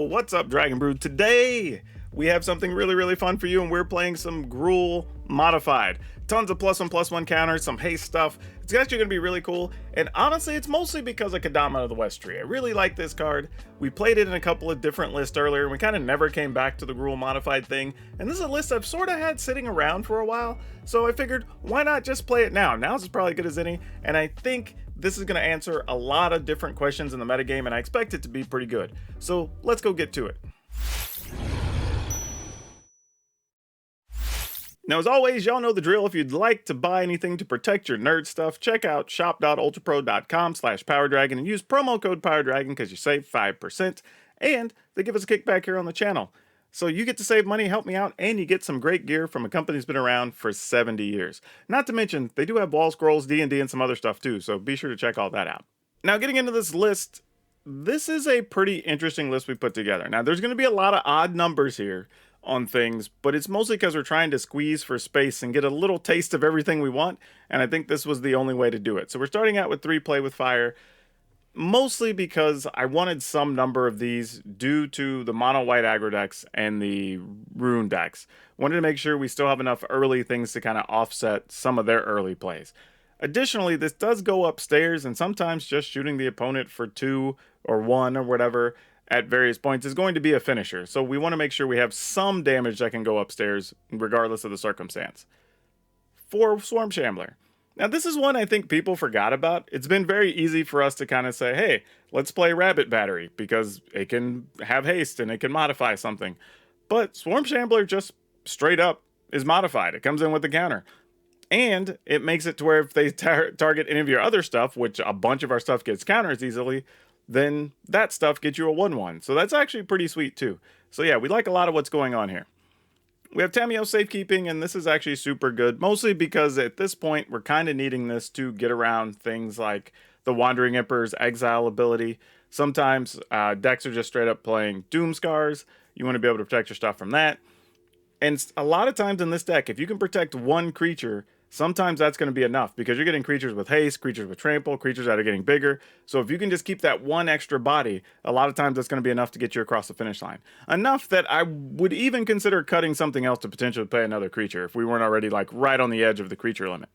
What's up, Dragon Brood? Today we have something really fun for you, and we're playing some Gruul Modified. Tons of +1/+1 counters, some haste stuff. It's actually going to be really cool, and honestly it's mostly because of Kamigawa of the West tree. I really like this card. We played it in a couple of different lists earlier, and we kind of never came back to the Gruul Modified thing, and this is a list I've sort of had sitting around for a while, so I figured why not just play it now? Now's as probably as good as any, and I think this is going to answer a lot of different questions in the metagame, and I expect it to be pretty good. So let's go get to it. Now, as always, y'all know the drill. If you'd like to buy anything to protect your nerd stuff, check out shop.ultrapro.com/PowrDragn and use promo code PowrDragn because you save 5%, and they give us a kickback here on the channel. So you get to save money, help me out, and you get some great gear from a company that's been around for 70 years. Not to mention, they do have wall scrolls, D&D, and some other stuff too, so be sure to check all that out. Now, getting into this list, this is a pretty interesting list we put together. Now, there's going to be a lot of odd numbers here on things, but it's mostly because we're trying to squeeze for space and get a little taste of everything we want, and I think this was the only way to do it. So we're starting out with 3 Play with Fire, mostly because I wanted some number of these due to the mono white aggro decks and the rune decks. Wanted to make sure we still have enough early things to kind of offset some of their early plays. Additionally, this does go upstairs, and sometimes just shooting the opponent for 2 or 1 or whatever at various points is going to be a finisher. So we want to make sure we have some damage that can go upstairs regardless of the circumstance. 4 Swarm Shambler. Now, this is one I think people forgot about. It's been very easy for us to kind of say, hey, let's play Rabbit Battery because it can have haste and it can modify something. But Swarm Shambler just straight up is modified. It comes in with the counter. And it makes it to where if they target any of your other stuff, which a bunch of our stuff gets counters easily, then that stuff gets you a 1/1. So that's actually pretty sweet too. So yeah, we like a lot of what's going on here. We have Tamiyo Safekeeping, and this is actually super good, mostly because at this point, we're kind of needing this to get around things like the Wandering Emperor's Exile ability. Sometimes decks are just straight up playing Doom Scars. You want to be able to protect your stuff from that. And a lot of times in this deck, if you can protect one creature, sometimes that's going to be enough because you're getting creatures with haste, creatures with trample, creatures that are getting bigger. So if you can just keep that one extra body, a lot of times that's going to be enough to get you across the finish line. Enough that I would even consider cutting something else to potentially play another creature if we weren't already like right on the edge of the creature limit.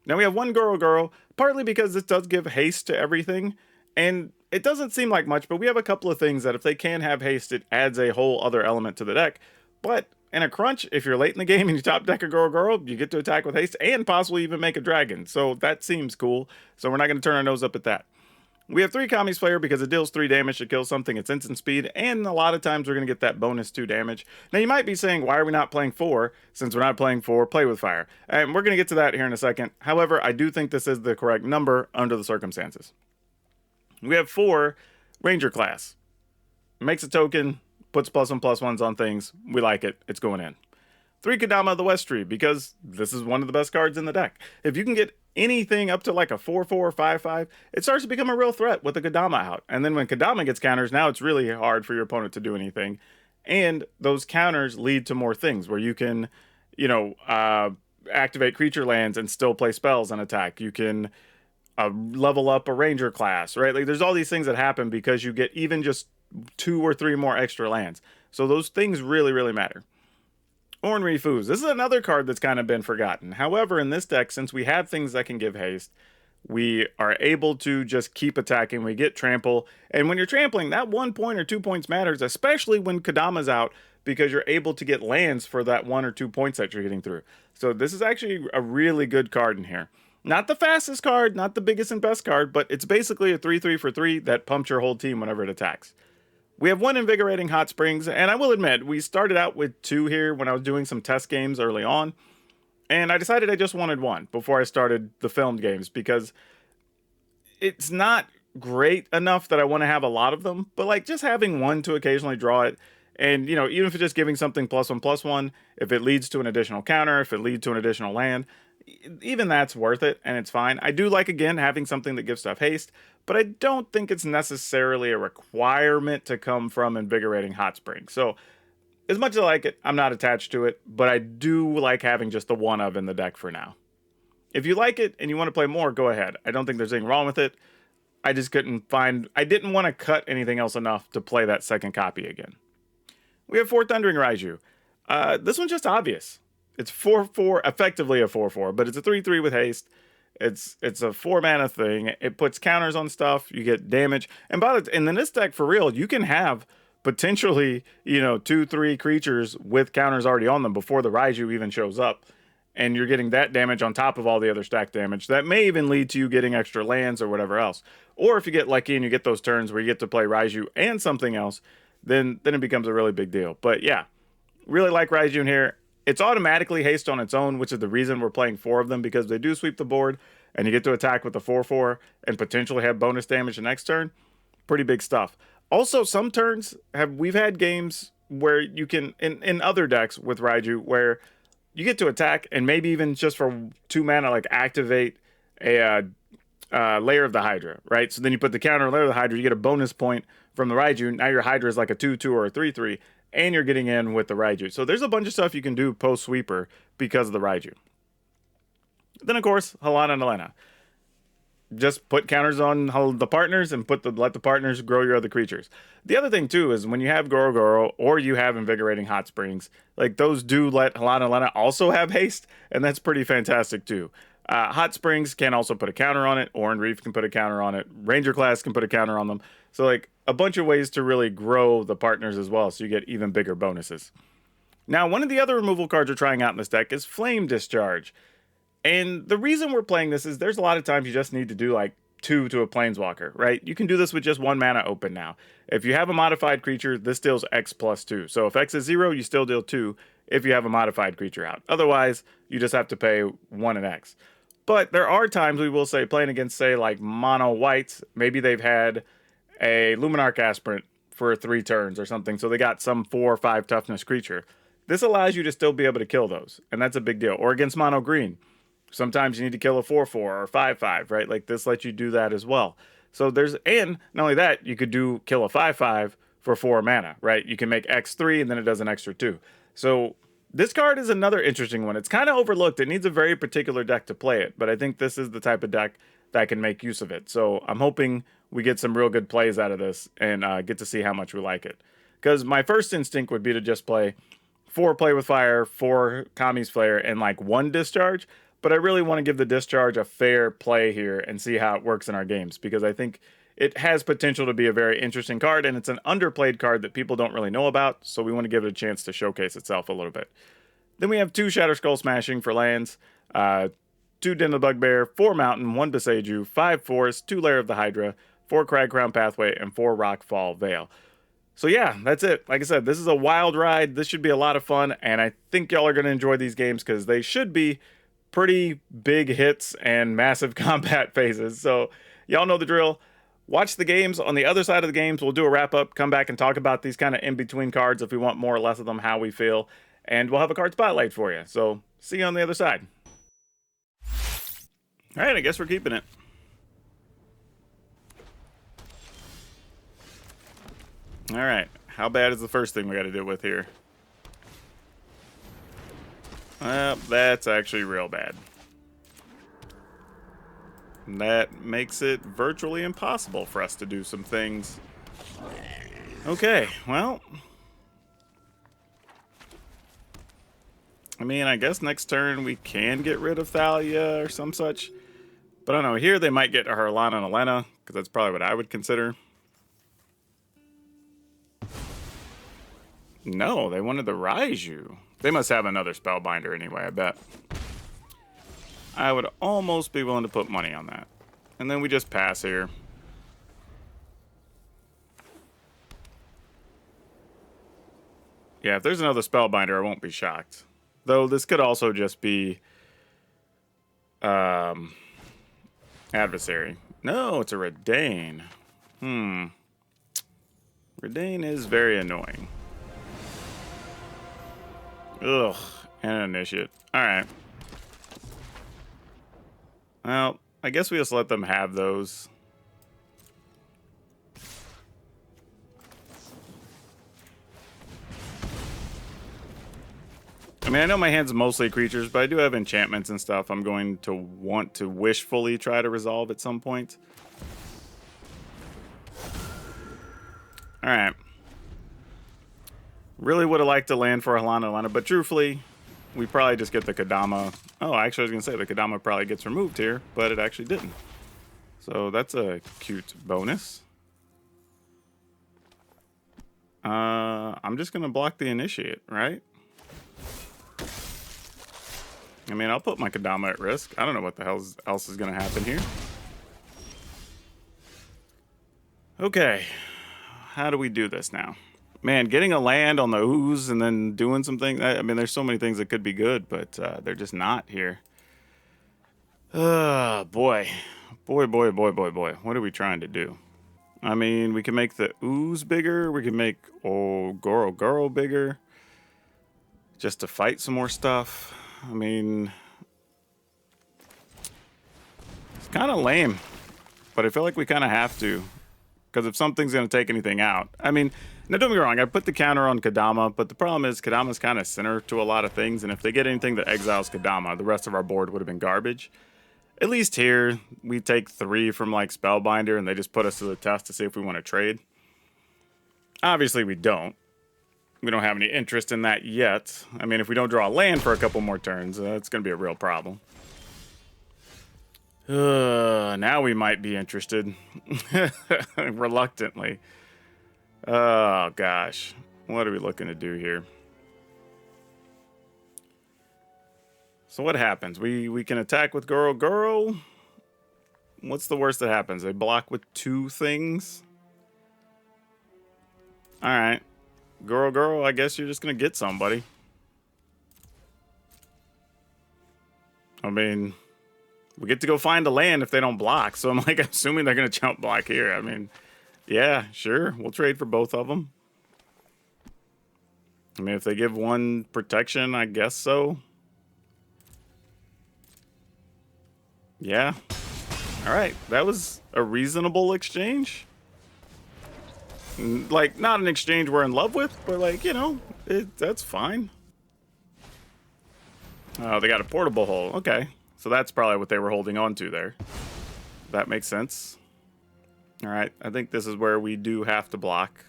Now we have 1 Goro, partly because this does give haste to everything. And it doesn't seem like much, but we have a couple of things that if they can have haste, it adds a whole other element to the deck. But in a crunch, if you're late in the game and you top deck a Goro, you get to attack with haste and possibly even make a dragon. So that seems cool. So we're not going to turn our nose up at that. We have 3 Kami's Player because it deals 3 damage to kill something. It's instant speed, and a lot of times we're going to get that bonus 2 damage. Now you might be saying, why are we not playing 4 since we're not playing 4 Play with Fire? And we're going to get to that here in a second. However, I do think this is the correct number under the circumstances. We have 4 Ranger Class. Makes a token, puts +1/+1s on things. We like it. It's going in. 3 Kamigawa of the West tree because this is one of the best cards in the deck. If you can get anything up to like a 4/4 or 5/5, it starts to become a real threat with the Kamigawa out. And then when Kamigawa gets counters, now it's really hard for your opponent to do anything. And those counters lead to more things where you can, activate creature lands and still play spells and attack. You can level up a Ranger class, right? Like there's all these things that happen because you get even just 2 or 3 more extra lands. So those things really matter. Ornery Foos. This is another card that's kind of been forgotten. However, in this deck, since we have things that can give haste, we are able to just keep attacking. We get trample. And when you're trampling, that 1 point or 2 points matters, especially when Kamigawa's out, because you're able to get lands for that 1 or 2 points that you're getting through. So this is actually a really good card in here. Not the fastest card, not the biggest and best card, but it's basically a 3/3 for 3 that pumps your whole team whenever it attacks. We have 1 Invigorating Hot Springs, and I will admit, we started out with 2 here when I was doing some test games early on, and I decided I just wanted 1 before I started the filmed games, because it's not great enough that I want to have a lot of them, but like just having 1 to occasionally draw it, and even if it's just giving something +1/+1, if it leads to an additional counter, if it leads to an additional land, even that's worth it, and it's fine. I do like, again, having something that gives stuff haste, but I don't think it's necessarily a requirement to come from Invigorating Hot Springs. So, as much as I like it, I'm not attached to it, but I do like having just the 1 of in the deck for now. If you like it and you want to play more, go ahead. I don't think there's anything wrong with it. I just couldn't find... I didn't want to cut anything else enough to play that second copy again. We have 4 Thundering Raiju. This one's just obvious. It's 4/4, effectively a 4/4, but it's a 3/3 with haste. It's a 4 mana thing. It puts counters on stuff. You get damage. And in this deck, for real, you can have potentially, 2-3 creatures with counters already on them before the Raiju even shows up. And you're getting that damage on top of all the other stack damage. That may even lead to you getting extra lands or whatever else. Or if you get lucky and you get those turns where you get to play Raiju and something else, then it becomes a really big deal. But yeah, really like Raiju in here. It's automatically haste on its own, which is the reason we're playing 4 of them, because they do sweep the board, and you get to attack with the 4/4 and potentially have bonus damage the next turn. Pretty big stuff. Also, some turns we've had games where you can, in other decks with Raiju, where you get to attack and maybe even just for 2 mana, like activate a Lair of the Hydra, right? So then you put the counter Lair of the Hydra, you get a bonus point from the Raiju. Now your Hydra is like a 2/2 or a 3/3. And you're getting in with the Raiju. So there's a bunch of stuff you can do post-sweeper because of the Raiju. Then, of course, Halana and Elena. Just put counters on the partners and let the partners grow your other creatures. The other thing, too, is when you have Goro Goro or you have Invigorating Hot Springs, like those do let Halana and Elena also have haste, and that's pretty fantastic, too. Hot Springs can also put a counter on it. Oran Reef can put a counter on it. Ranger Class can put a counter on them. So, like, a bunch of ways to really grow the partners as well, so you get even bigger bonuses. Now, one of the other removal cards we're trying out in this deck is Flame Discharge. And the reason we're playing this is there's a lot of times you just need to do, like, 2 to a Planeswalker, right? You can do this with just 1 mana open now. If you have a modified creature, this deals X plus 2. So if X is 0, you still deal 2 if you have a modified creature out. Otherwise, you just have to pay 1 and X. But there are times we will say, playing against, say, like mono whites, maybe they've had a Luminarch Aspirant for 3 turns or something, so they got some 4 or 5 toughness creature. This allows you to still be able to kill those, and that's a big deal. Or against mono green, sometimes you need to kill a 4/4 or 5/5, right? Like this lets you do that as well. So and not only that, you could kill a 5/5 for 4 mana, right? You can make X3 and then it does an extra 2. So this card is another interesting one. It's kind of overlooked. It needs a very particular deck to play it, but I think this is the type of deck that can make use of it. So I'm hoping we get some real good plays out of this and get to see how much we like it. Because my first instinct would be to just play 4 Play with Fire, 4 Kami's Flare, and like 1 Discharge. But I really want to give the Discharge a fair play here and see how it works in our games. Because I think it has potential to be a very interesting card, and it's an underplayed card that people don't really know about. So we want to give it a chance to showcase itself a little bit. Then we have 2 Shatter Skull Smashing for lands, 2 Den of the Bugbear, 4 Mountain, 1 Boseiju, 5 Forest, 2 Lair of the Hydra, 4 Crag Crown Pathway, and 4 Rockfall Veil. So yeah, that's it. Like I said, this is a wild ride. This should be a lot of fun, and I think y'all are going to enjoy these games because they should be pretty big hits and massive combat phases. So y'all know the drill. Watch the games. On the other side of the games, we'll do a wrap-up, come back and talk about these kind of in-between cards if we want more or less of them, how we feel, and we'll have a card spotlight for you. So see you on the other side. All right, I guess we're keeping it. All right, how bad is the first thing we got to deal with here? That's actually real bad. That makes it virtually impossible for us to do some things. Okay, well. I mean, I guess next turn we can get rid of Thalia or some such. But I don't know, here they might get her Halana and Elena, because that's probably what I would consider. No, they wanted the Raiju. They must have another Spellbinder anyway, I bet. I would almost be willing to put money on that. And then we just pass here. Yeah, if there's another Spellbinder, I won't be shocked. Though this could also just be Adversary. No, it's a Redain. Redain is very annoying. Ugh, and an Initiate. Alright. Well, I guess we just let them have those. I mean, I know my hand's mostly creatures, but I do have enchantments and stuff I'm going to want to wishfully try to resolve at some point. Alright. Really would have liked to land for Halana, but truthfully, we probably just get the Kodama. Oh, actually, I was going to say the Kodama probably gets removed here, but it actually didn't. So that's a cute bonus. I'm just going to block the Initiate, right? I mean, I'll put my Kodama at risk. I don't know what the hell else is going to happen here. Okay. How do we do this now? Man, getting a land on the ooze and then doing some things. I mean, there's so many things that could be good, but they're just not here. Boy. Boy. What are we trying to do? I mean, we can make the ooze bigger. We can make Goro bigger. Just to fight some more stuff. I mean, it's kind of lame. But I feel like we kind of have to. Because if something's going to take anything out. I mean, now don't get me wrong. I put the counter on Kodama. But the problem is Kodama's kind of center to a lot of things. And if they get anything that exiles Kodama, the rest of our board would have been garbage. At least here, we take 3 from like Spellbinder. And they just put us to the test to see if we want to trade. Obviously, we don't. We don't have any interest in that yet. I mean, if we don't draw a land for a couple more turns, it's going to be a real problem. Now we might be interested. Reluctantly. Oh, gosh. What are we looking to do here? So what happens? We can attack with Goro. What's the worst that happens? They block with 2 things? Alright. Goro, I guess you're just going to get somebody. I mean, we get to go find a land if they don't block. So I'm like, assuming they're going to jump block here. I mean, yeah, sure. We'll trade for both of them. I mean, if they give 1 protection, I guess so. Yeah. All right. That was a reasonable exchange. Like, not an exchange we're in love with, but like, you know, that's fine. Oh, they got a portable hole. Okay. So that's probably what they were holding on to there. That makes sense. All right. I think this is where we do have to block.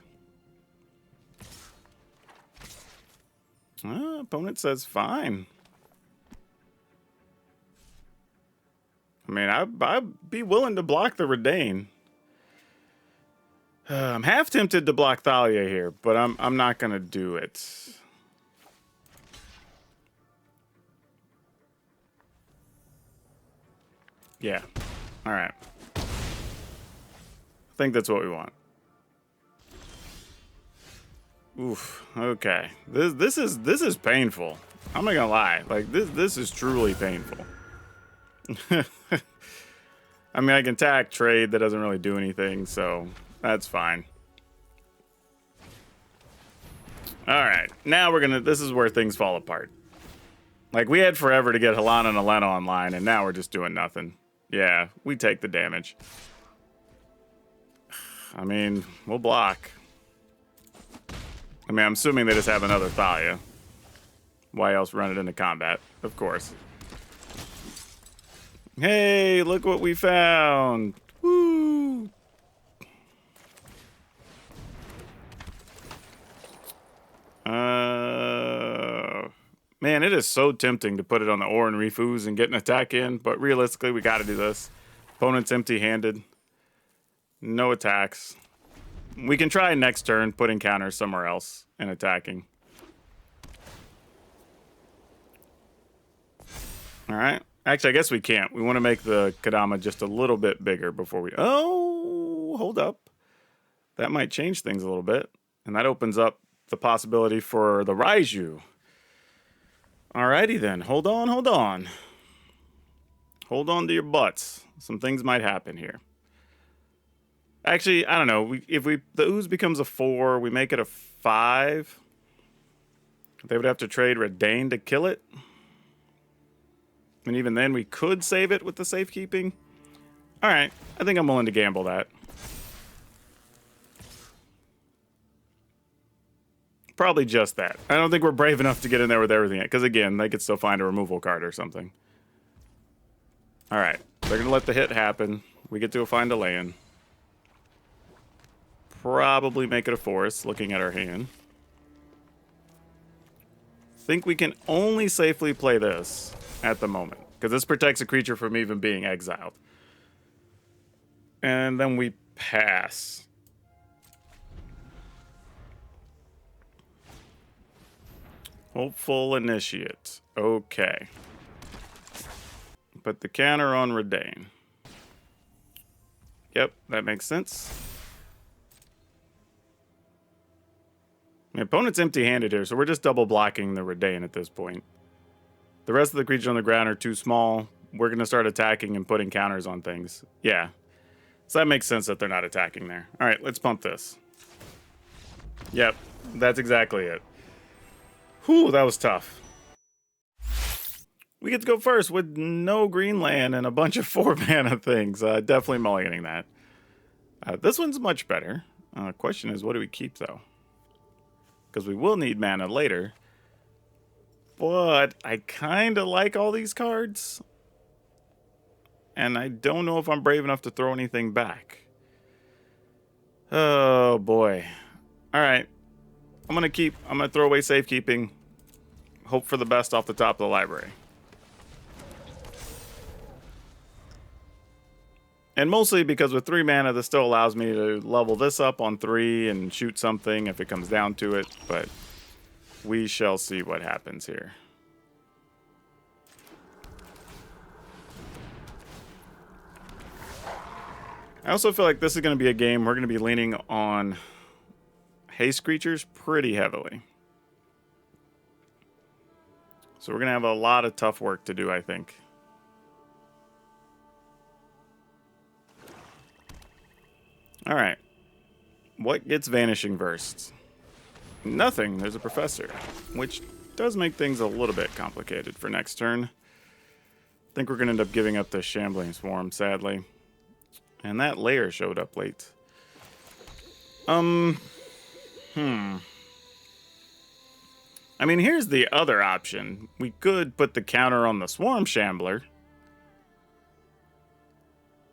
Opponent says fine. I mean, I'd be willing to block the Redain. I'm half tempted to block Thalia here, but I'm not gonna do it. Yeah. All right. I think that's what we want. Oof. Okay. This is painful. I'm not gonna lie. Like this is truly painful. I mean, I can attack trade that doesn't really do anything, so that's fine. All right, now we're gonna. This is where things fall apart. Like we had forever to get Halana and Alena online, and now we're just doing nothing. Yeah, we take the damage. I mean, we'll block. I mean, I'm assuming they just have another Thalia. Why else run it into combat? Of course. Hey, look what we found. Woo! Man, it is so tempting to put it on the Ore and Refuse and get an attack in, but realistically, we got to do this. Opponent's empty-handed. No attacks. We can try next turn, putting counters somewhere else and attacking. All right. Actually, I guess we can't. We want to make the Kodama just a little bit bigger before we... Oh, hold up. That might change things a little bit. And that opens up the possibility for the Raiju. Alrighty then. Hold on. Hold on to your butts. Some things might happen here. Actually, I don't know. If the Ooze becomes a 4, we make it a 5. They would have to trade Redain to kill it. And even then, we could save it with the safekeeping. All right. I think I'm willing to gamble that. Probably just that. I don't think we're brave enough to get in there with everything. Because, again, they could still find a removal card or something. All right. They're going to let the hit happen. We get to find a land. probably make it a forest, looking at our hand. Think we can only safely play this at the moment, because this protects a creature from even being exiled. And then we pass. Hopeful Initiate. Okay. Put the counter on Redain. Yep, that makes sense. The opponent's empty-handed here, so we're just double blocking the Redain at this point. The rest of the creatures on the ground are too small. We're going to start attacking and putting counters on things. Yeah. So that makes sense that they're not attacking there. All right, let's pump this. Yep, that's exactly it. Whew, that was tough. We get to go first with no green land and a bunch of 4-mana things. Definitely mulliganing that. This one's much better. Question is, what do we keep, though? Because we will need mana later. But I kind of like all these cards. And I don't know if I'm brave enough to throw anything back. Oh, boy. All right. I'm going to throw away safekeeping. Hope for the best off the top of the library. And mostly because with 3 mana, this still allows me to level this up on 3 and shoot something if it comes down to it. But we shall see what happens here. I also feel like this is going to be a game we're going to be leaning on haste creatures pretty heavily. So we're going to have a lot of tough work to do, I think. All right. What gets Vanishing Verse? Nothing. There's a Professor, which does make things a little bit complicated for next turn. I think we're going to end up giving up the Shambling Swarm, sadly. And that layer showed up late. I mean, here's the other option. We could put the counter on the Swarm Shambler.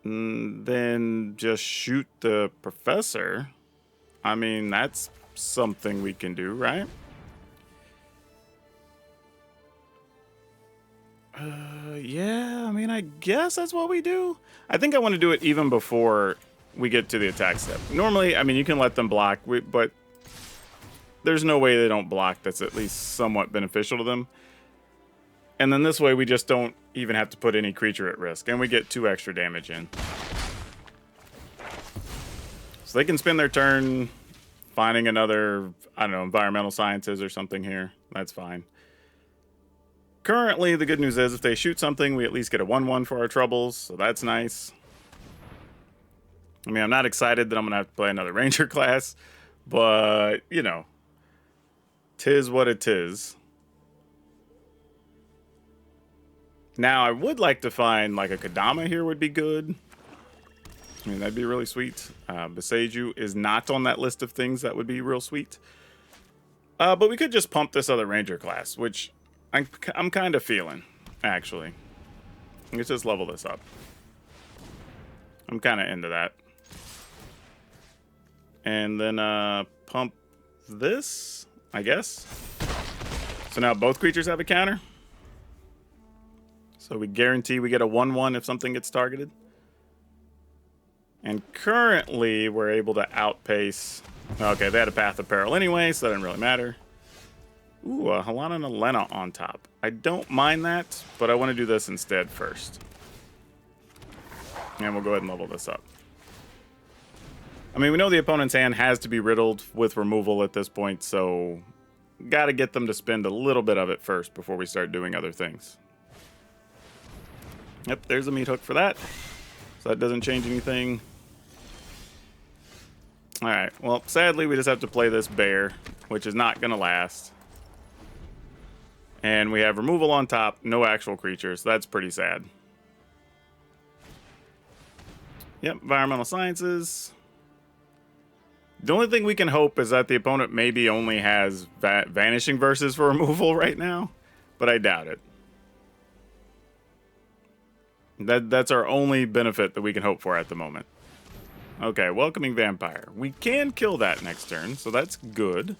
Then just shoot the Professor. I mean, that's something we can do, right? Yeah, I mean, I guess that's what we do. I think I want to do it even before we get to the attack step. Normally, I mean, you can let them block, but there's no way they don't block that's at least somewhat beneficial to them. And then this way, we just don't even have to put any creature at risk, and we get 2 extra damage in. So they can spend their turn finding another, I don't know, environmental sciences or something here. That's fine. Currently, the good news is if they shoot something, we at least get a 1/1 for our troubles, so that's nice. I mean, I'm not excited that I'm going to have to play another Ranger class, but, you know, 'tis what it is. Now, I would like to find, like, a Kodama here would be good. I mean, that'd be really sweet. Beseiju is not on that list of things that would be real sweet. But we could just pump this other Ranger class, which I'm kind of feeling, actually. Let's just level this up. I'm kind of into that. And then pump this, I guess. So now both creatures have a counter. So we guarantee we get a 1/1 if something gets targeted. And currently, we're able to outpace... Okay, they had a Path of Peril anyway, so that didn't really matter. Ooh, a Halana and a Lena on top. I don't mind that, but I want to do this instead first. And we'll go ahead and level this up. I mean, we know the opponent's hand has to be riddled with removal at this point, so... Gotta get them to spend a little bit of it first before we start doing other things. Yep, there's a meat hook for that. So that doesn't change anything. Alright, well, sadly we just have to play this bear, which is not going to last. And we have removal on top, no actual creatures. So that's pretty sad. Yep, environmental sciences. The only thing we can hope is that the opponent maybe only has Vanishing Verses for removal right now, but I doubt it. That's our only benefit that we can hope for at the moment. Okay, Welcoming Vampire. We can kill that next turn, so that's good.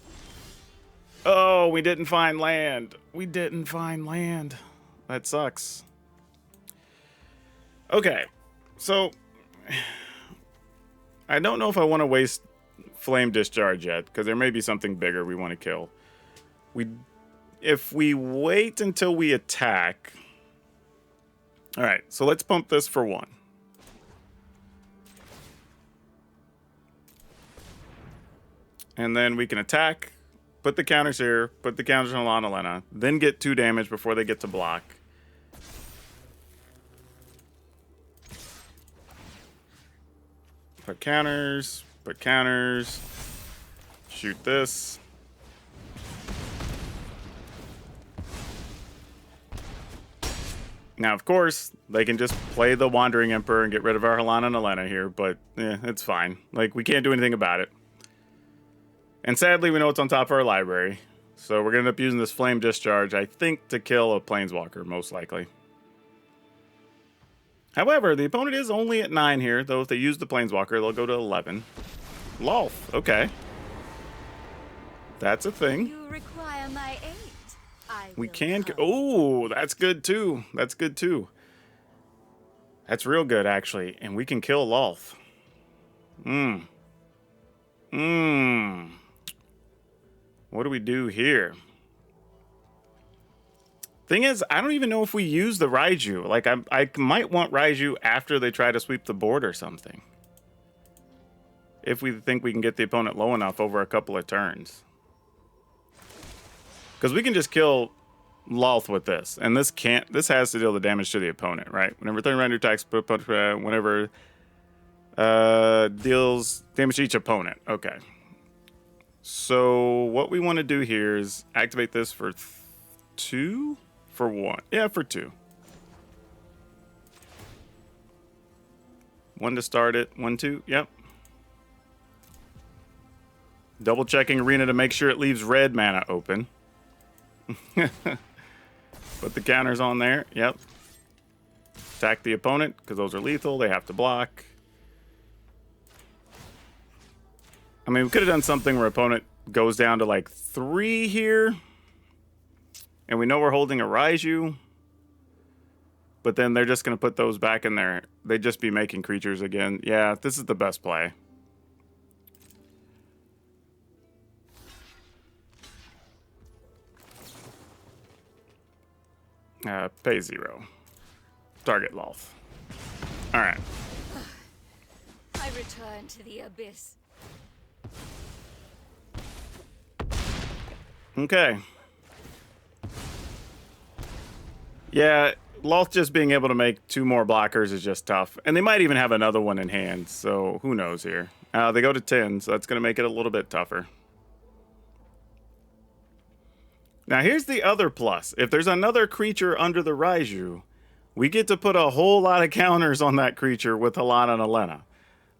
Oh, we didn't find land. We didn't find land. That sucks. Okay, so I don't know if I want to waste Flame Discharge yet, because there may be something bigger we want to kill. If we wait until we attack... Alright, so let's pump this for 1. And then we can attack, put the counters here, put the counters on Lana, then get 2 damage before they get to block. Put counters, shoot this. Now, of course, they can just play the Wandering Emperor and get rid of our Halana and Elena here, but it's fine. Like, we can't do anything about it. And sadly, we know it's on top of our library. So we're going to end up using this Flame Discharge, I think, to kill a Planeswalker, most likely. However, the opponent is only at 9 here, though if they use the Planeswalker, they'll go to 11. Lolth, okay. That's a thing. You require my aid. We can... Oh, that's good, too. That's good, too. That's real good, actually. And we can kill Lolth. What do we do here? Thing is, I don't even know if we use the Raiju. Like, I might want Raiju after they try to sweep the board or something. If we think we can get the opponent low enough over a couple of turns. Because we can just kill Lolth with this. And this has to deal the damage to the opponent, right? Whenever third round attacks, whenever deals damage to each opponent. Okay. So what we want to do here is activate this for 2? For 1. Yeah, for 2. 1 to start it. 1, 2. Yep. Double checking Arena to make sure it leaves red mana open. Put the counters on there. Yep. Attack the opponent, because those are lethal. They have to block. I mean, we could have done something where opponent goes down to like 3 here. And we know we're holding a Raiju. But then they're just going to put those back in there. They'd just be making creatures again. Yeah, this is the best play. Pay 0. Target Lolth. Alright. I return to the abyss. Okay. Yeah, Lolth just being able to make 2 more blockers is just tough. And they might even have another one in hand, so who knows here. They go to 10, so that's going to make it a little bit tougher. Now, here's the other plus. If there's another creature under the Raiju, we get to put a whole lot of counters on that creature with Halana and Elena.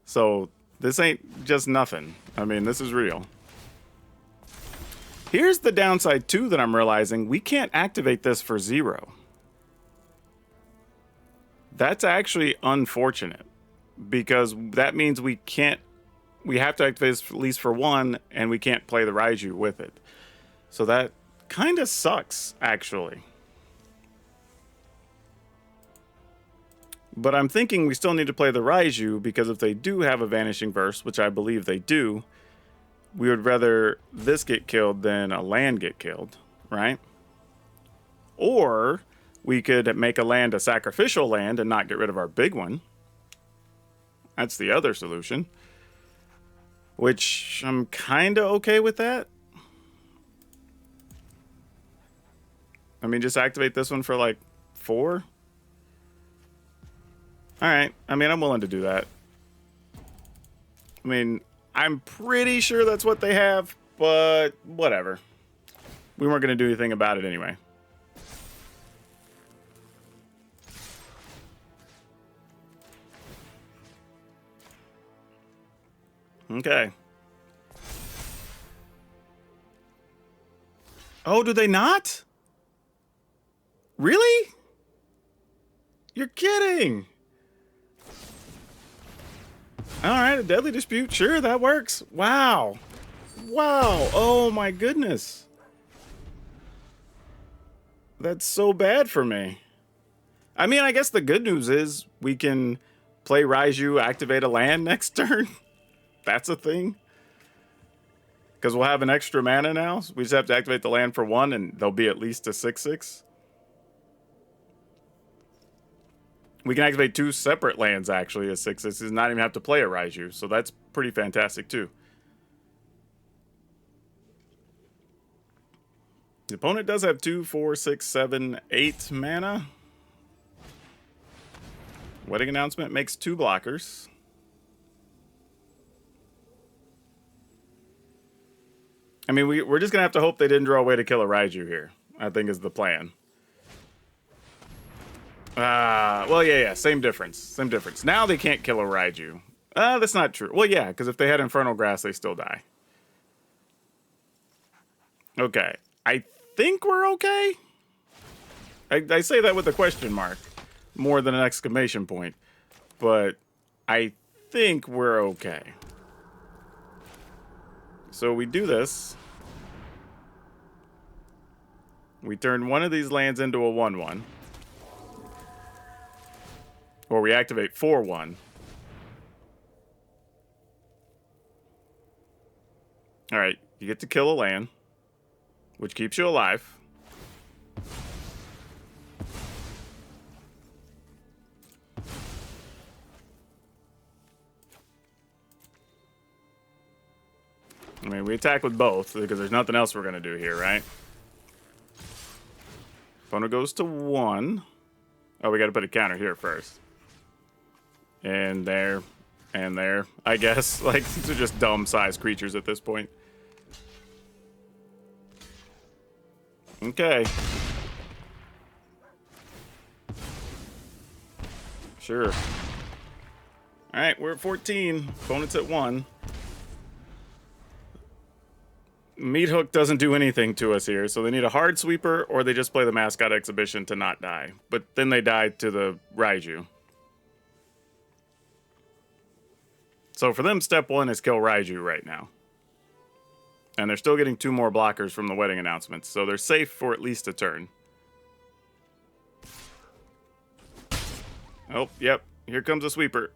So, this ain't just nothing. I mean, this is real. Here's the downside, too, that I'm realizing. We can't activate this for 0. That's actually unfortunate. Because that means we can't... We have to activate this at least for 1, and we can't play the Raiju with it. So that kind of sucks, actually. But I'm thinking we still need to play the Raiju, because if they do have a Vanishing Verse, which I believe they do, we would rather this get killed than a land get killed, right? Or we could make a land a sacrificial land and not get rid of our big one. That's the other solution. Which I'm kind of okay with that. I mean, just activate this one for like 4. Alright, I mean, I'm willing to do that. I mean, I'm pretty sure that's what they have, but whatever. We weren't going to do anything about it anyway. Okay. Oh, do they not? Really? You're kidding. All right, right, a Deadly Dispute. Sure, that works. Wow. Wow. Oh, my goodness. That's so bad for me. I mean, I guess the good news is we can play Raiju, activate a land next turn. That's a thing. Because we'll have an extra mana now. So we just have to activate the land for 1, and there'll be at least a 6/6. We can activate 2 separate lands, actually, as 6/6s, and not even have to play a Raiju. So that's pretty fantastic, too. The opponent does have 2, 4, 6, 7, 8 mana. Wedding Announcement makes 2 blockers. I mean, we're just going to have to hope they didn't draw a way to kill a Raiju here, I think is the plan. Well, yeah, same difference. Same difference. Now they can't kill a Raiju. That's not true. Well, yeah, because if they had Infernal Grass, they still die. Okay. I think we're okay. I say that with a question mark more than an exclamation point. But I think we're okay. So we do this. We turn one of these lands into a 1/1. Or we activate 4/1. Alright, you get to kill a land, which keeps you alive. I mean, we attack with both, because there's nothing else we're going to do here, right? Opponent goes to 1. Oh, we got to put a counter here first. And there. And there. I guess. Like, these are just dumb-sized creatures at this point. Okay. Sure. Alright, we're at 14. Opponent's at 1. Meat Hook doesn't do anything to us here, so they need a hard sweeper, or they just play the Mascot Exhibition to not die. But then they die to the Raiju. So for them, step 1 is kill Raiju right now. And they're still getting 2 more blockers from the Wedding Announcements, so they're safe for at least a turn. Oh, yep. Here comes a sweeper.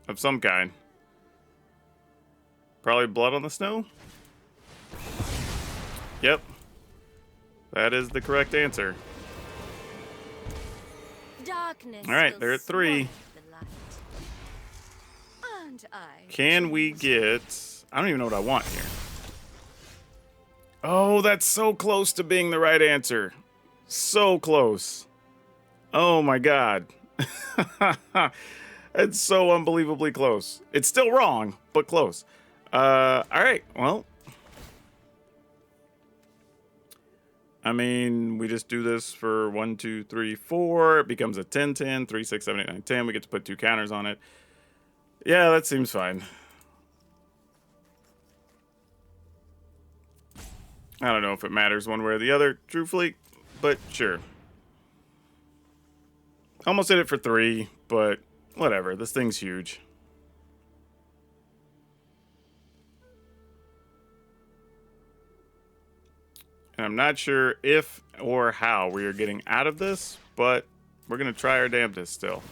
Of some kind. Probably Blood on the Snow? Yep. That is the correct answer. Alright, they're at 3. Can we get... I don't even know what I want here. Oh, that's so close to being the right answer. So close. Oh my god. It's so unbelievably close. It's still wrong, but close. Alright, well... I mean, we just do this for 1, 2, 3, 4. It becomes a 10, 10, 3, 6, 7, 8, 9, 10. We get to put 2 counters on it. Yeah, that seems fine. I don't know if it matters one way or the other, truthfully, but sure. Almost hit it for 3, but whatever. This thing's huge. And I'm not sure if or how we are getting out of this, but we're going to try our damnedest still.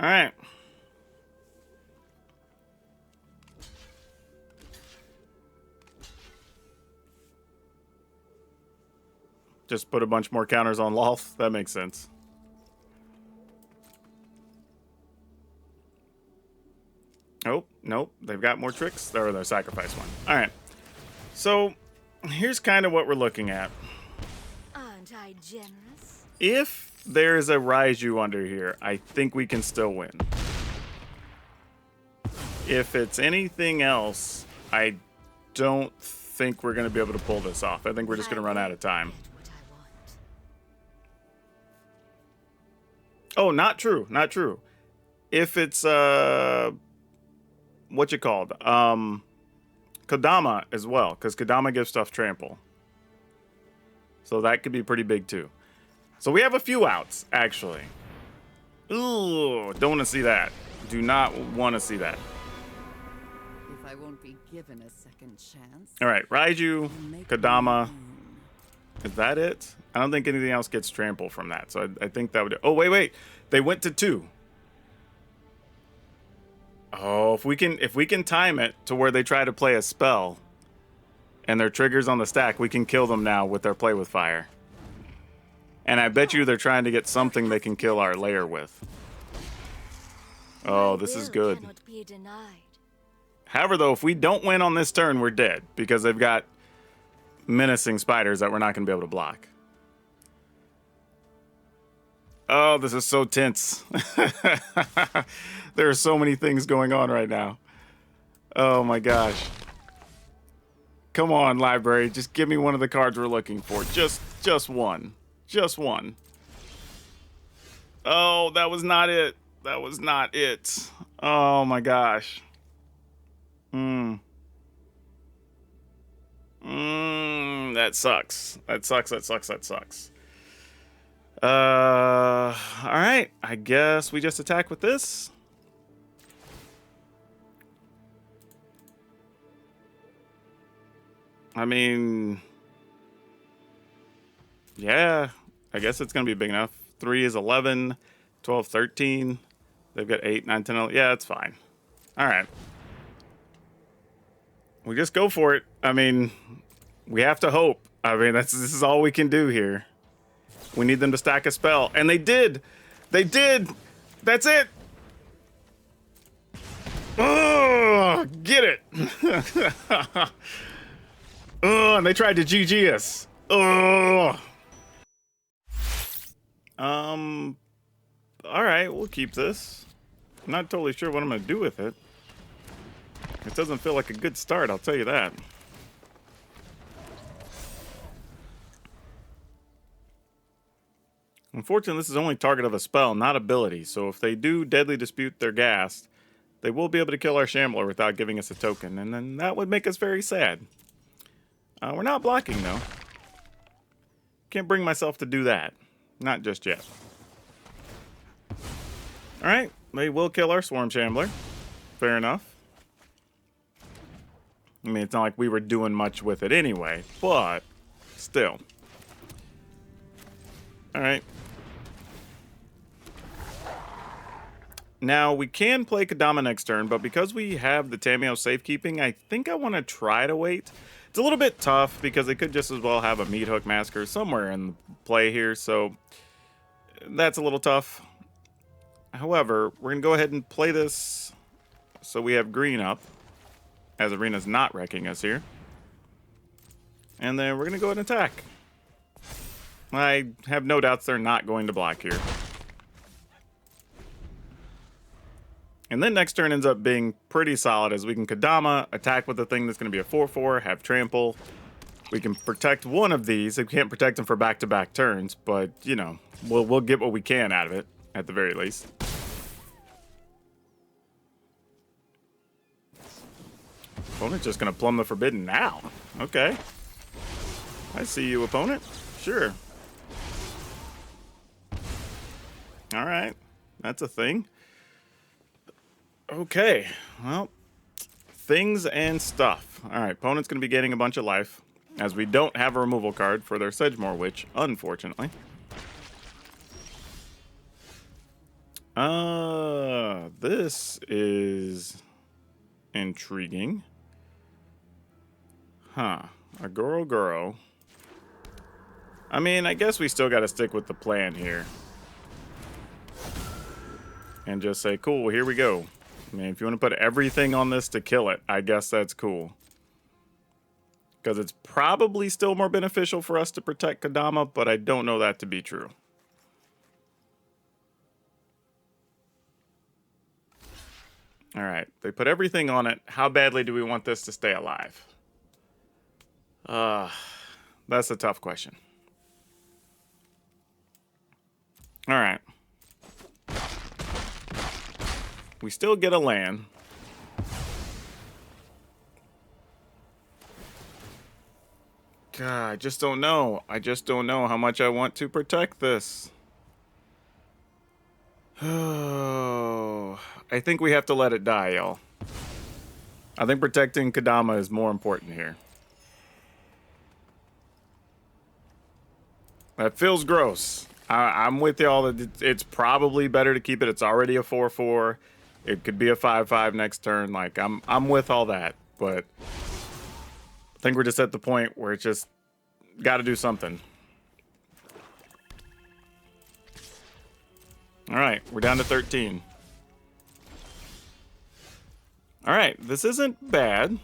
All right. Just put a bunch more counters on Lolth. That makes sense. Oh, nope. They've got more tricks. Or their sacrifice one. All right. So, here's kind of what we're looking at. Aren't I generous? If there is a Raiju under here, I think we can still win. If it's anything else, I don't think we're going to be able to pull this off. I think we're just going to run out of time. Oh, not true. Not true. If it's, what you called? Kodama as well, because Kodama gives stuff trample. So that could be pretty big too. So we have a few outs, actually. Ooh, don't want to see that. Do not want to see that. If I won't be given a second chance. All right, Raiju, Kodama. Is that it? I don't think anything else gets trample from that. So I think that would. Oh, wait. They went to 2. Oh, if we can time it to where they try to play a spell and their triggers on the stack, we can kill them now with their play with fire. And I bet you they're trying to get something they can kill our lair with. Oh, this is good. Cannot be denied. However, though, if we don't win on this turn, we're dead because they've got menacing spiders that we're not going to be able to block. Oh, this is so tense. There are so many things going on right now. Oh my gosh. Come on, library. Just give me one of the cards we're looking for. Just one. Just one. Oh, that was not it. That was not it. Oh my gosh. That sucks. That sucks. Alright. I guess we just attack with this. I mean, yeah, I guess it's going to be big enough. 3 is 11, 12, 13. They've got 8, 9, 10, 11. Yeah, it's fine. All right. We just go for it. I mean, we have to hope. I mean, this is all we can do here. We need them to stack a spell. And they did. They did. That's it. Oh, get it. Oh, and they tried to GG us. Oh. All right, we'll keep this. I'm not totally sure what I'm gonna do with it. It doesn't feel like a good start, I'll tell you that. Unfortunately, this is only target of a spell, not ability. So if they do Deadly Dispute their Ghast, they will be able to kill our Shambler without giving us a token, and then that would make us very sad. We're not blocking, though. Can't bring myself to do that. Not just yet. Alright, they will kill our Swarm Shambler. Fair enough. I mean, it's not like we were doing much with it anyway, but still. Alright. Now, we can play Kodama next turn, but because we have the Tamiyo safekeeping, I think I want to try to wait. It's a little bit tough because they could just as well have a Meat Hook Massacre somewhere in play here, so that's a little tough. However, we're going to go ahead and play this so we have green up, as Arena's not wrecking us here. And then we're going to go ahead and attack. I have no doubts they're not going to block here. And then next turn ends up being pretty solid as we can Kodama, attack with a thing that's going to be a 4/4, have trample. We can protect one of these. We can't protect them for back-to-back turns, but, you know, we'll get what we can out of it, at the very least. Opponent's just going to plumb the Forbidden now. Okay. I see you, opponent. Sure. All right. That's a thing. Okay, well, things and stuff. All right, opponent's going to be gaining a bunch of life, as we don't have a removal card for their Sedgemoor Witch, unfortunately. This is intriguing. Huh, a Goro. I mean, I guess we still got to stick with the plan here. And just say, cool, here we go. I mean, if you want to put everything on this to kill it, I guess that's cool. Because it's probably still more beneficial for us to protect Kodama, but I don't know that to be true. Alright, they put everything on it. How badly do we want this to stay alive? That's a tough question. Alright. We still get a land. God, I just don't know. I just don't know how much I want to protect this. Oh, I think we have to let it die, y'all. I think protecting Kadama is more important here. That feels gross. I'm with y'all that it's probably better to keep it. It's already a 4/4. It could be a 5/5 next turn. Like I'm with all that, but I think we're just at the point where it's just got to do something. All right, we're down to 13. All right, this isn't bad.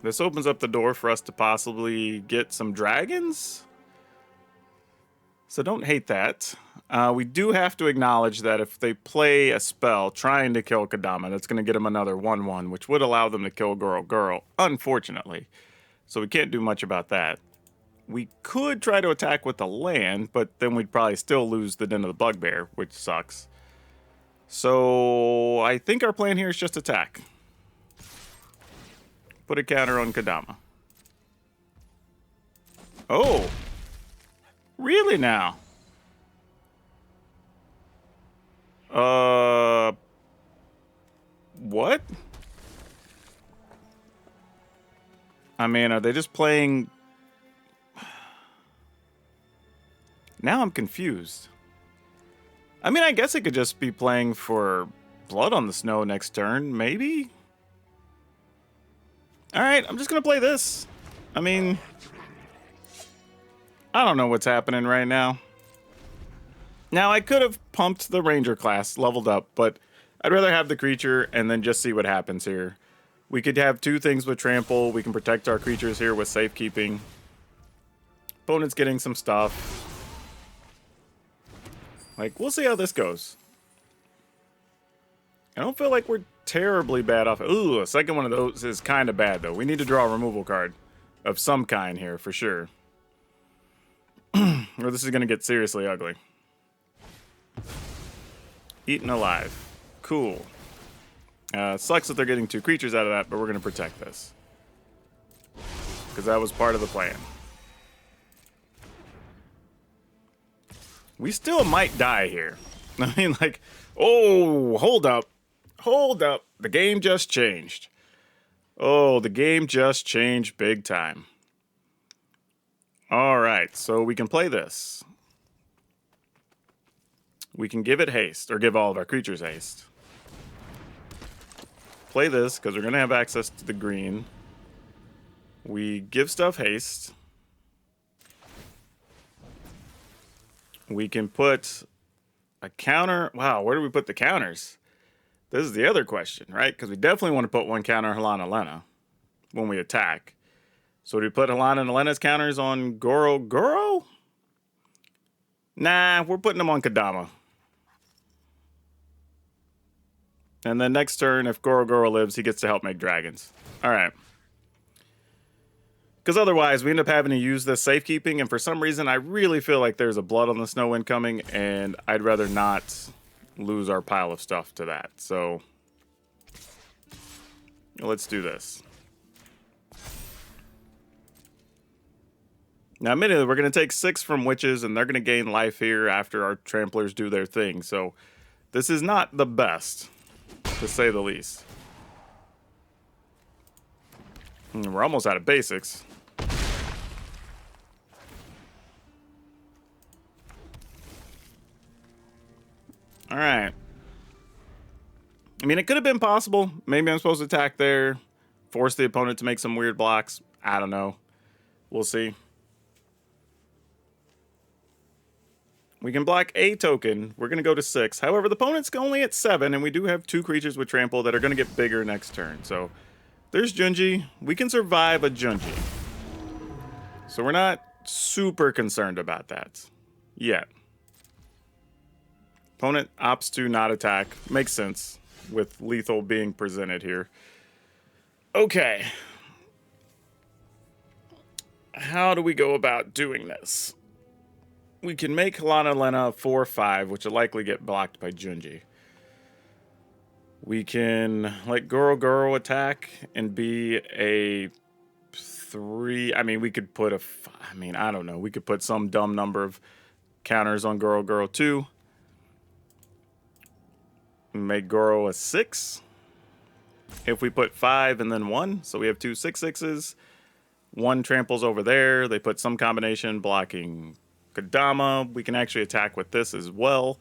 This opens up the door for us to possibly get some dragons. So don't hate that. We do have to acknowledge that if they play a spell trying to kill Kadama, that's going to get them another 1/1, which would allow them to kill Girl, unfortunately. So we can't do much about that. We could try to attack with the land, but then we'd probably still lose the Den of the Bugbear, which sucks. So I think our plan here is just attack. Put a counter on Kadama. Oh. Really now? What? I mean, are they just playing... Now I'm confused. I mean, I guess it could just be playing for Blood on the Snow next turn, maybe? Alright, I'm just gonna play this. I mean... I don't know what's happening right now. Now, I could have pumped the Ranger class, leveled up, but I'd rather have the creature and then just see what happens here. We could have two things with Trample. We can protect our creatures here with Safekeeping. Opponent's getting some stuff. Like, we'll see how this goes. I don't feel like we're terribly bad off. Ooh, a second one of those is kind of bad, though. We need to draw a removal card of some kind here, for sure. Or this is going to get seriously ugly. Eaten alive. Cool. Sucks that they're getting two creatures out of that, but we're going to protect this. Because that was part of the plan. We still might die here. I mean, like, oh, hold up. Hold up. The game just changed. Oh, the game just changed big time. All right, so we can play this. We can give it haste, or give all of our creatures haste. Play this, because we're going to have access to the green. We give stuff haste. We can put a counter. Wow, where do we put the counters? This is the other question, right? Because we definitely want to put one counter on Helena when we attack. So do we put Helena and Helena's counters on Goro? Nah, we're putting them on Kadama. And then next turn, if Goro lives, he gets to help make dragons. All right. Because otherwise, we end up having to use this safekeeping, and for some reason, I really feel like there's a Blood on the Snow incoming, and I'd rather not lose our pile of stuff to that. So let's do this. Now, admittedly, we're going to take 6 from Witches, and they're going to gain life here after our Tramplers do their thing. So this is not the best, to say the least. And we're almost out of basics. All right. I mean, it could have been possible. Maybe I'm supposed to attack there, force the opponent to make some weird blocks. I don't know. We'll see. We can block a token. We're going to go to 6. However, the opponent's only at 7, and we do have 2 creatures with Trample that are going to get bigger next turn. So there's Junji. We can survive a Junji. So we're not super concerned about that yet. Opponent opts to not attack. Makes sense with lethal being presented here. Okay. How do we go about doing this? We can make Helena 4/5, which will likely get blocked by Junji. We can let Goro attack and be a 3. I mean, we could put a... I mean, I don't know. We could put some dumb number of counters on Goro too. Make Goro a 6. If we put 5 and then 1, so we have 2 6/6s. 1 tramples over there. They put some combination blocking Kodama. We can actually attack with this as well.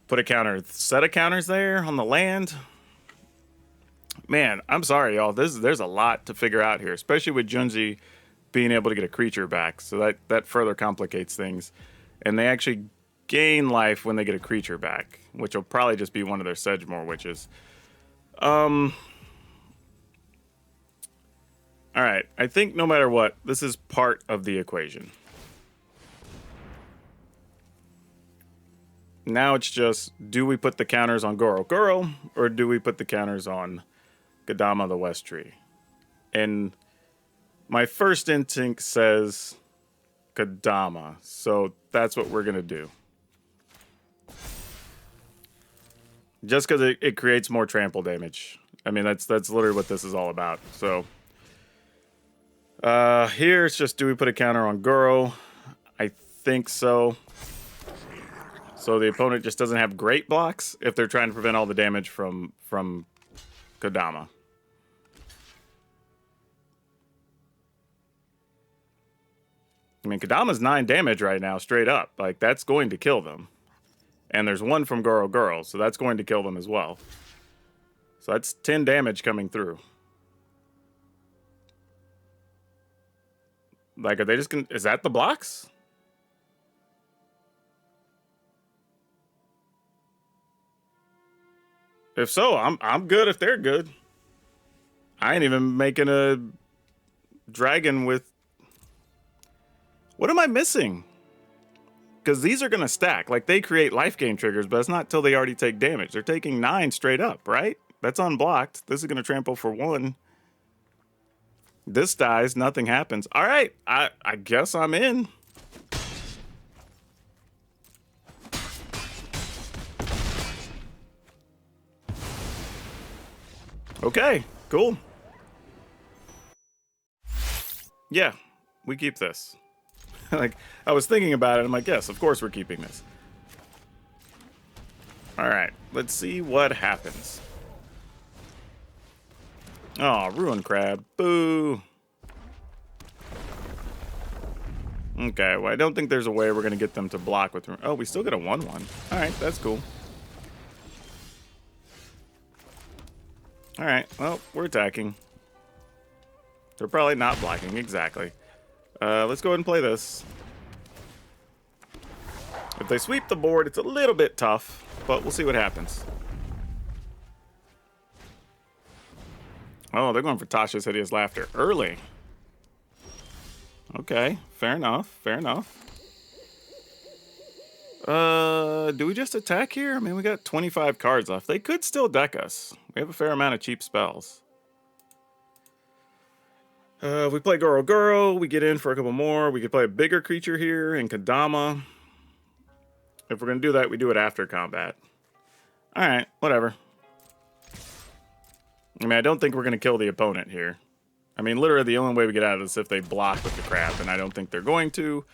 Put a counter, set of counters there on the land. Man, I'm sorry, y'all. There's a lot to figure out here, especially with Junji being able to get a creature back. So that further complicates things. And they actually gain life when they get a creature back, which will probably just be one of their Sedgemoor witches. All right, I think no matter what, this is part of the equation. Now it's just, do we put the counters on Goro Goro, or do we put the counters on Kodama the West Tree? And my first instinct says Kodama, so that's what we're going to do. Just because it creates more trample damage. I mean, that's literally what this is all about. So here it's just, do we put a counter on Goro? I think so. So the opponent just doesn't have great blocks if they're trying to prevent all the damage from Kodama. I mean, Kodama's 9 damage right now, straight up. Like, that's going to kill them. And there's 1 from Goro Goro, so that's going to kill them as well. So that's 10 damage coming through. Like, are they just gonna... Is that the blocks? If so, I'm good if they're good. I ain't even making a dragon with... What am I missing? Because these are going to stack. Like, they create life gain triggers, but it's not till they already take damage. They're taking 9 straight up, right? That's unblocked. This is going to trample for 1. This dies. Nothing happens. All right. I guess I'm in. Okay. Cool. Yeah. We keep this. Like, I was thinking about it. I'm like, yes, of course we're keeping this. All right, let's see what happens. Oh, Ruin Crab. Boo. Okay, well, I don't think there's a way we're going to get them to block with... Oh, we still get a 1/1. All right, that's cool. All right, well, we're attacking. They're probably not blocking, exactly. Let's go ahead and play this. If they sweep the board, it's a little bit tough, but we'll see what happens. Oh, they're going for Tasha's Hideous Laughter early. Okay, fair enough, fair enough. Do we just attack here? I mean, we got 25 cards left. They could still deck us. We have a fair amount of cheap spells. We play Goro Goro, we get in for a couple more. We could play a bigger creature here in Kodama. If we're going to do that, we do it after combat. Alright, whatever. I mean, I don't think we're going to kill the opponent here. I mean, literally the only way we get out of this is if they block with the crab, and I don't think they're going to.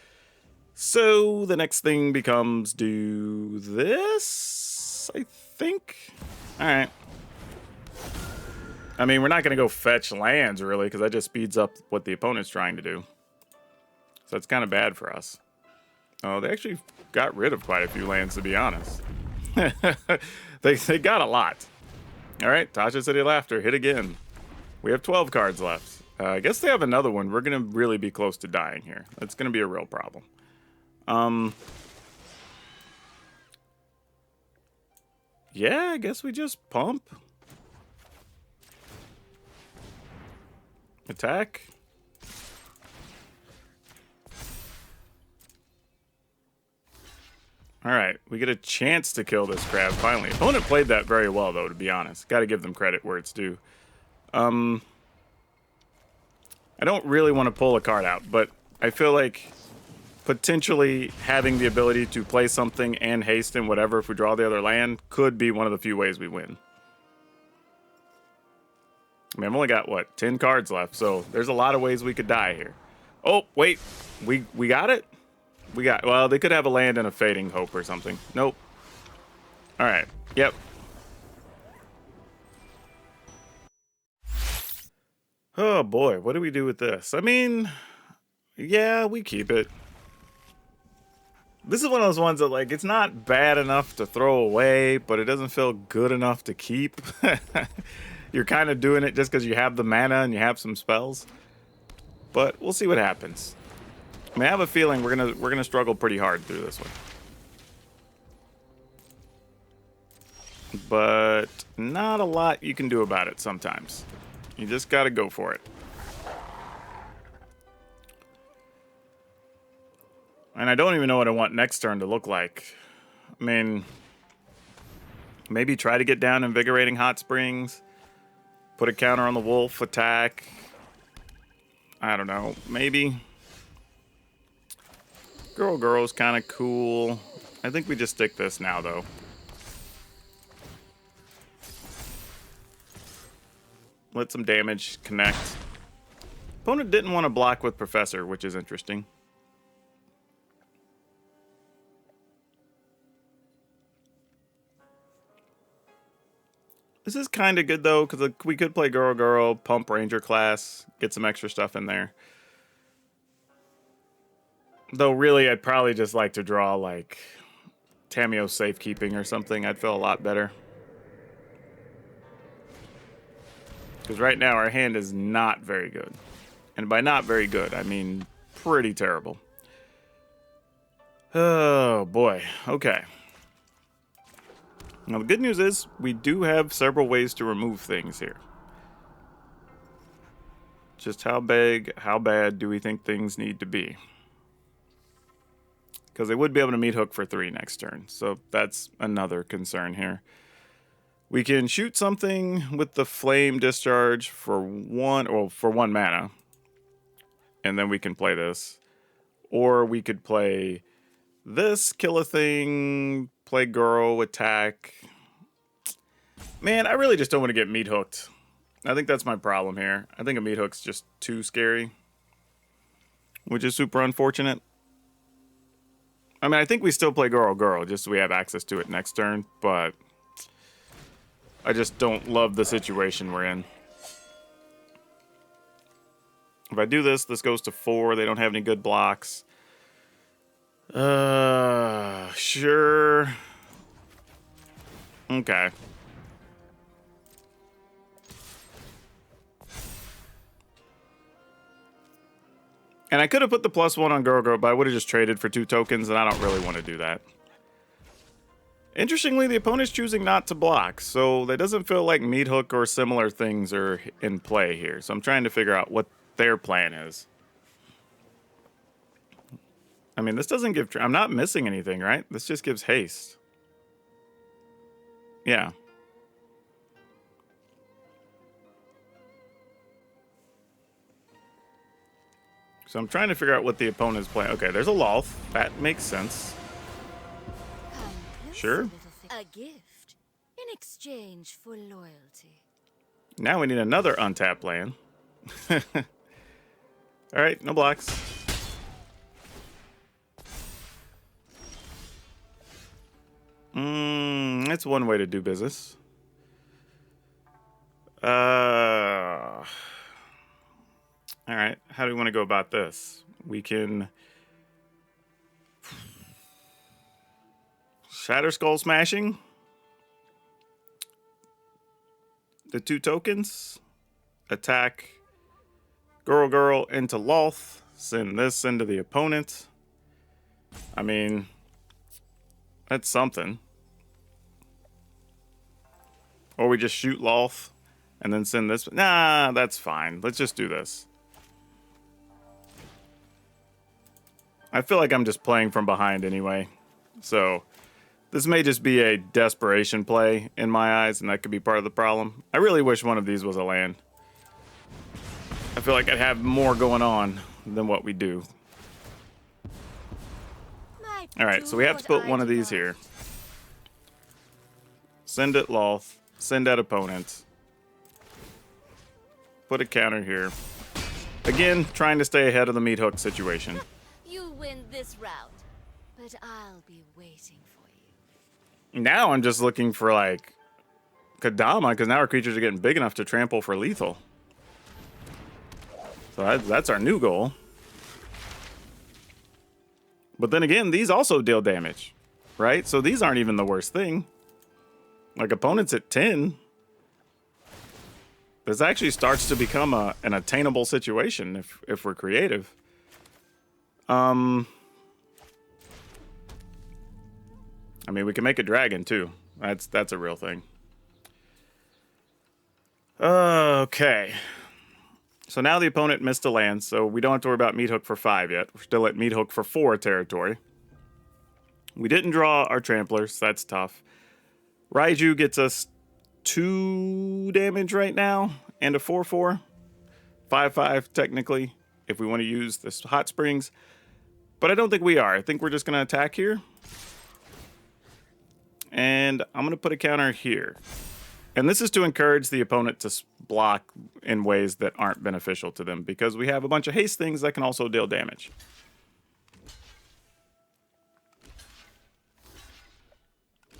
So the next thing becomes do this, I think. Alright. I mean, we're not going to go fetch lands, really, because that just speeds up what the opponent's trying to do. So it's kind of bad for us. Oh, they actually got rid of quite a few lands, to be honest. they got a lot. All right, Tasha City Laughter, hit again. We have 12 cards left. I guess they have another one. We're going to really be close to dying here. That's going to be a real problem. Yeah, I guess we just pump. Attack. Alright, we get a chance to kill this crab finally. Opponent played that very well, though, to be honest. Gotta give them credit where it's due. I don't really want to pull a card out, but I feel like potentially having the ability to play something and haste and whatever if we draw the other land could be one of the few ways we win. I mean, I've only got, what, 10 cards left, so there's a lot of ways we could die here. Oh, wait, we got it? Well, they could have a land and a Fading Hope or something. Nope. All right, yep. Oh boy, what do we do with this? I mean, yeah, we keep it. This is one of those ones that, like, it's not bad enough to throw away, but it doesn't feel good enough to keep. You're kind of doing it just because you have the mana and you have some spells. But we'll see what happens. I mean, I have a feeling we're gonna struggle pretty hard through this one. But not a lot you can do about it sometimes. You just gotta go for it. And I don't even know what I want next turn to look like. I mean, maybe try to get down Invigorating Hot Springs. Put a counter on the wolf attack. I don't know. Maybe. Girl's kind of cool. I think we just stick this now, though. Let some damage connect. Opponent didn't want to block with Professor, which is interesting. This is kind of good, though, because we could play Girl, pump Ranger class, get some extra stuff in there. Though, really, I'd probably just like to draw, like, Tameo Safekeeping or something. I'd feel a lot better. Because right now, our hand is not very good. And by not very good, I mean pretty terrible. Oh, boy. Okay. Now, the good news is we do have several ways to remove things here. Just how big, how bad do we think things need to be? Because they would be able to meat hook for 3 next turn. So that's another concern here. We can shoot something with the Flame Discharge for 1 mana. And then we can play this. Or we could play this, kill a thing, play Girl, attack. Man, I really just don't want to get meat hooked. I think that's my problem here. I think a meat hook's just too scary. Which is super unfortunate. I mean, I think we still play Girl, just so we have access to it next turn, but I just don't love the situation we're in. If I do this, this goes to 4. They don't have any good blocks. Sure. Okay. And I could have put the +1 on Girl, but I would have just traded for 2 tokens, and I don't really want to do that. Interestingly, the opponent's choosing not to block, so that doesn't feel like meat hook or similar things are in play here. So I'm trying to figure out what their plan is. I mean, this doesn't give... I'm not missing anything, right? This just gives haste. Yeah. So I'm trying to figure out what the opponent's playing. Okay, there's a Loth. That makes sense. Sure. A gift in exchange for loyalty. Now we need another untapped land. Alright, no blocks. That's one way to do business. Alright, how do we want to go about this? We can... Shatter Skull Smashing. The 2 tokens. Attack Girl into Loth. Send this into the opponent. I mean, that's something. Or we just shoot Loth and then send this. Nah, that's fine. Let's just do this. I feel like I'm just playing from behind anyway. So this may just be a desperation play in my eyes, and that could be part of the problem. I really wish one of these was a land. I feel like I'd have more going on than what we do. Alright, so we have to put one of these here. Send it Loth. Send that opponent. Put a counter here. Again, trying to stay ahead of the meat hook situation. You win this round, but I'll be waiting for you. Now I'm just looking for, like, Kadama, because now our creatures are getting big enough to trample for lethal. So that's our new goal. But then again, these also deal damage, right? So these aren't even the worst thing. Like, opponents at 10. This actually starts to become an attainable situation if we're creative. I mean, we can make a dragon too. That's a real thing. Okay. So now the opponent missed a land, so we don't have to worry about meat hook for 5 yet. We're still at meat hook for 4 territory. We didn't draw our tramplers, so that's tough. Raiju gets us 2 damage right now, and a 4/4. 5/5 technically, if we want to use this hot springs. But I don't think we are. I think we're just going to attack here. And I'm going to put a counter here. And this is to encourage the opponent to block in ways that aren't beneficial to them, because we have a bunch of haste things that can also deal damage.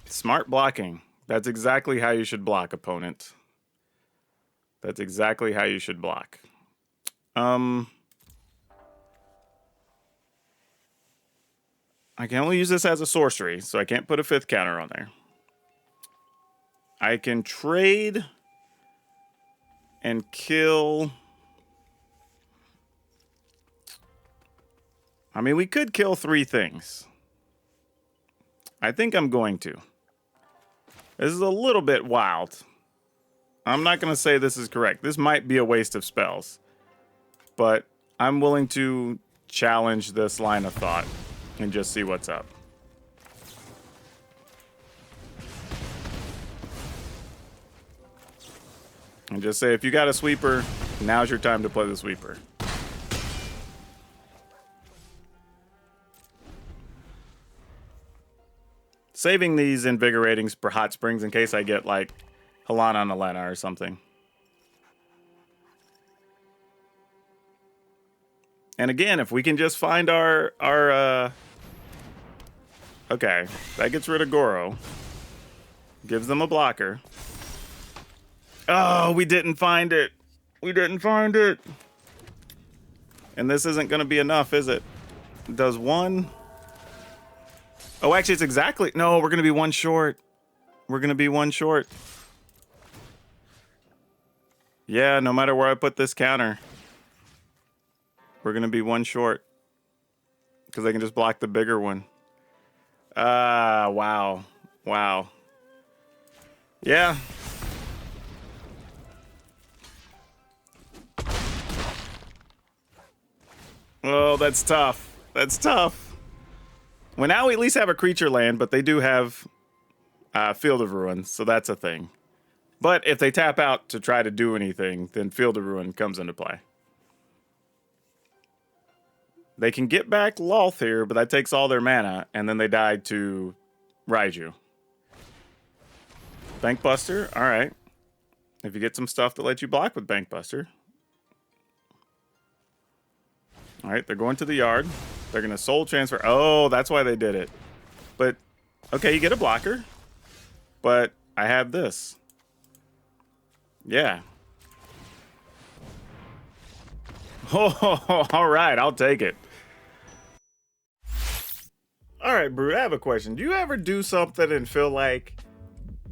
Smart blocking. That's exactly how you should block, opponent. That's exactly how you should block. I can only use this as a sorcery, so I can't put a 5th counter on there. I can trade and kill. I mean, we could kill 3 things. I think I'm going to. This is a little bit wild. I'm not going to say this is correct. This might be a waste of spells. But I'm willing to challenge this line of thought and just see what's up. And just say, if you got a sweeper, now's your time to play the sweeper. Saving these invigoratings for hot springs in case I get, like, Halana on Elena or something. And again, if we can just find our okay, that gets rid of Goro. Gives them a blocker. Oh, we didn't find it. We didn't find it. And this isn't going to be enough, is it? It does 1. Oh, actually, it's exactly... No, we're going to be 1 short. We're going to be 1 short. Yeah, no matter where I put this counter, we're going to be 1 short. Because they can just block the bigger one. Wow. Wow. Yeah. Oh, that's tough. That's tough. Well, now we at least have a creature land, but they do have Field of Ruin, so that's a thing. But if they tap out to try to do anything, then Field of Ruin comes into play. They can get back Lolth here, but that takes all their mana, and then they die to Raiju. Bankbuster, all right. If you get some stuff that lets you block with Bankbuster. All right, they're going to the yard. They're going to soul transfer. Oh, that's why they did it. But, okay, you get a blocker. But I have this. Yeah. Oh, all right, I'll take it. All right, Brood, I have a question. Do you ever do something and feel like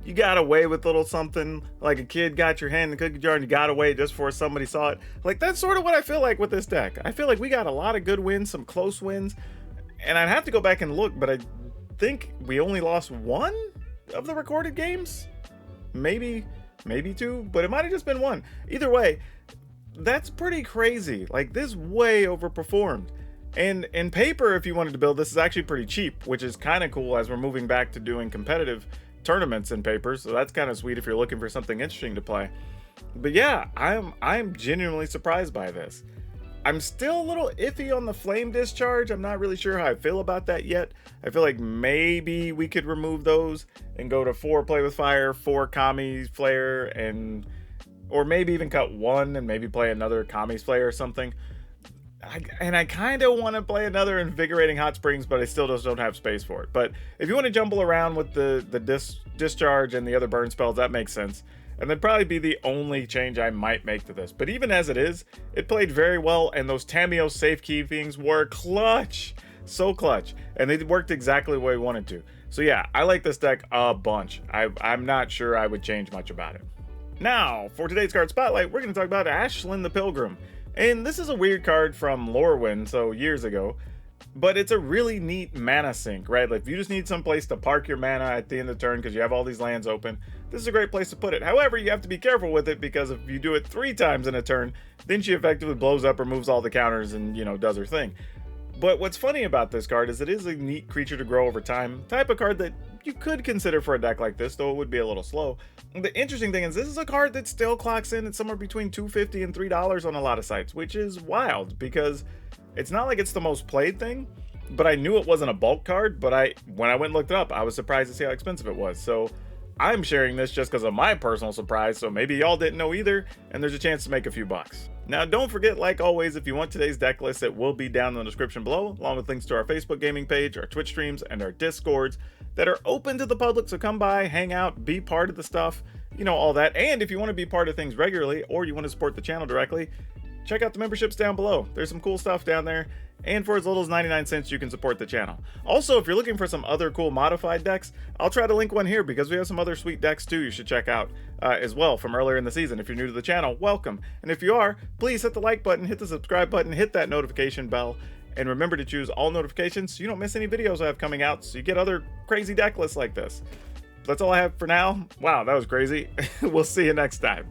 you got away with a little something, like a kid got your hand in the cookie jar and you got away just before somebody saw it? Like, that's sort of what I feel like with this deck. I feel like we got a lot of good wins, some close wins, and I'd have to go back and look, but I think we only lost 1 of the recorded games. Maybe 2, but it might have just been 1. Either way, that's pretty crazy. Like, this way overperformed. And in paper, if you wanted to build this, is actually pretty cheap, which is kind of cool as we're moving back to doing competitive tournaments in paper. So that's kind of sweet if you're looking for something interesting to play. But yeah, I'm genuinely surprised by this. I'm still a little iffy on the flame discharge. I'm not really sure how I feel about that yet. I feel like maybe we could remove those and go to 4 play with fire, 4 Kami's flare, and or maybe even cut 1 and maybe play another Kami's flare or something. I kind of want to play another invigorating hot springs, but I still just don't have space for it. But if you want to jumble around with the discharge and the other burn spells, that makes sense. and that'd probably be the only change I might make to this. But even as it is, it played very well, and those Tamiyo safekeepings were clutch. So clutch, and they worked exactly the way we wanted to. So yeah, I like this deck a bunch. I'm not sure I would change much about it. Now, for today's card spotlight, we're going to talk about Ashlyn the Pilgrim. And this is a weird card from Lorwyn, so years ago. But it's a really neat mana sink, right? Like if you just need some place to park your mana at the end of the turn because you have all these lands open, this is a great place to put it. However, you have to be careful with it because if you do it 3 times in a turn, then she effectively blows up, removes all the counters, and, you know, does her thing. But what's funny about this card is it is a neat creature to grow over time, type of card that you could consider for a deck like this, though it would be a little slow. The interesting thing is this is a card that still clocks in at somewhere between $2.50 and $3 on a lot of sites, which is wild because it's not like it's the most played thing, but I knew it wasn't a bulk card, but when I went and looked it up, I was surprised to see how expensive it was. So I'm sharing this just because of my personal surprise, so maybe y'all didn't know either, and there's a chance to make a few bucks. Now, don't forget, like always, if you want today's deck list, it will be down in the description below, along with links to our Facebook gaming page, our Twitch streams, and our Discords that are open to the public, so come by, hang out, be part of the stuff, you know, all that. And if you want to be part of things regularly, or you want to support the channel directly, check out the memberships down below. There's some cool stuff down there, and for as little as 99 cents, you can support the channel. Also, if you're looking for some other cool modified decks, I'll try to link one here because we have some other sweet decks too you should check out as well from earlier in the season. If you're new to the channel, welcome. And if you are, please hit the like button, hit the subscribe button, hit that notification bell, and remember to choose all notifications so you don't miss any videos I have coming out so you get other crazy deck lists like this. That's all I have for now. Wow, that was crazy. We'll see you next time.